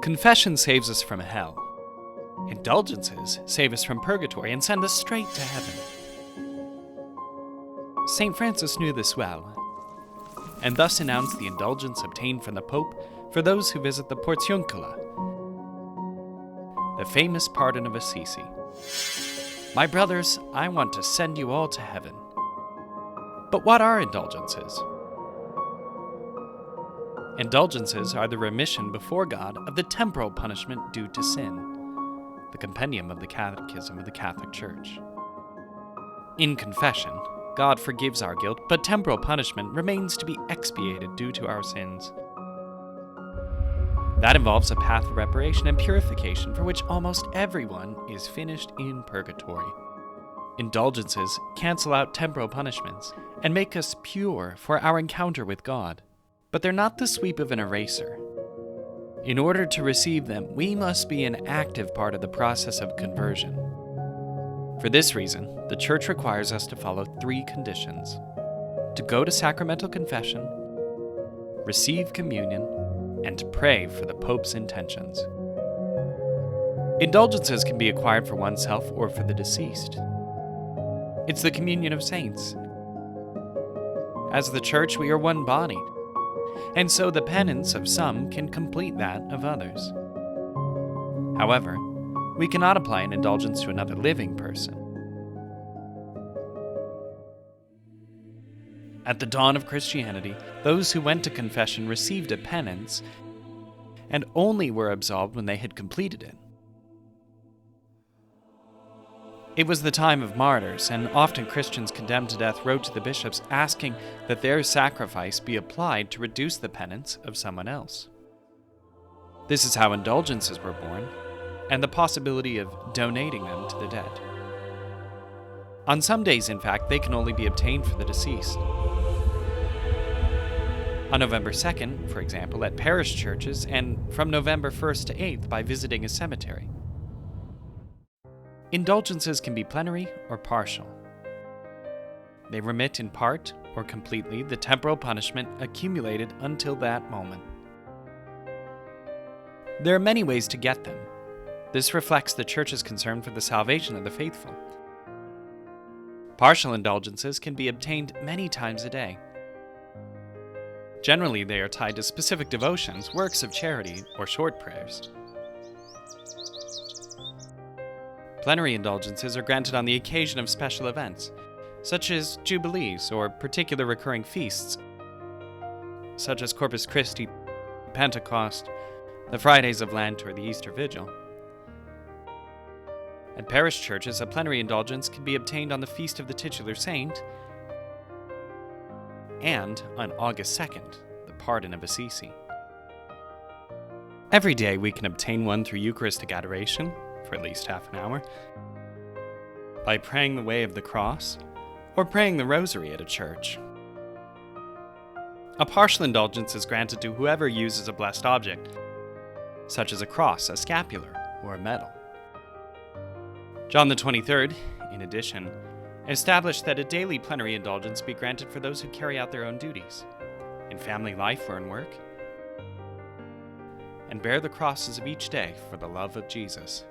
Confession saves us from hell. Indulgences save us from purgatory and send us straight to heaven. St. Francis knew this well, and thus announced the indulgence obtained from the Pope for those who visit the Portiuncula, the famous pardon of Assisi. My brothers, I want to send you all to heaven. But what are indulgences? Indulgences are the remission before God of the temporal punishment due to sin, the compendium of the Catechism of the Catholic Church. In confession, God forgives our guilt, but temporal punishment remains to be expiated due to our sins. That involves a path of reparation and purification for which almost everyone is finished in purgatory. Indulgences cancel out temporal punishments and make us pure for our encounter with God. But they're not the sweep of an eraser. In order to receive them, we must be an active part of the process of conversion. For this reason, the Church requires us to follow 3 conditions: to go to sacramental confession, receive communion, and to pray for the Pope's intentions. Indulgences can be acquired for oneself or for the deceased. It's the communion of saints. As the Church, we are one body, and so the penance of some can complete that of others. However, we cannot apply an indulgence to another living person. At the dawn of Christianity, those who went to confession received a penance and only were absolved when they had completed it. It was the time of martyrs, and often Christians condemned to death wrote to the bishops asking that their sacrifice be applied to reduce the penance of someone else. This is how indulgences were born, and the possibility of donating them to the dead. On some days, in fact, they can only be obtained for the deceased. On November 2nd, for example, at parish churches, and from November 1st to 8th by visiting a cemetery. Indulgences can be plenary or partial. They remit in part or completely the temporal punishment accumulated until that moment. There are many ways to get them. This reflects the Church's concern for the salvation of the faithful. Partial indulgences can be obtained many times a day. Generally, they are tied to specific devotions, works of charity, or short prayers. Plenary indulgences are granted on the occasion of special events, such as jubilees or particular recurring feasts, such as Corpus Christi, Pentecost, the Fridays of Lent, or the Easter Vigil. At parish churches, a plenary indulgence can be obtained on the feast of the titular saint and on August 2nd, the pardon of Assisi. Every day we can obtain one through Eucharistic adoration, for at least half an hour, by praying the Way of the Cross, or praying the Rosary at a church. A partial indulgence is granted to whoever uses a blessed object, such as a cross, a scapular, or a medal. John the 23rd, in addition, established that a daily plenary indulgence be granted for those who carry out their own duties, in family life or in work, and bear the crosses of each day for the love of Jesus.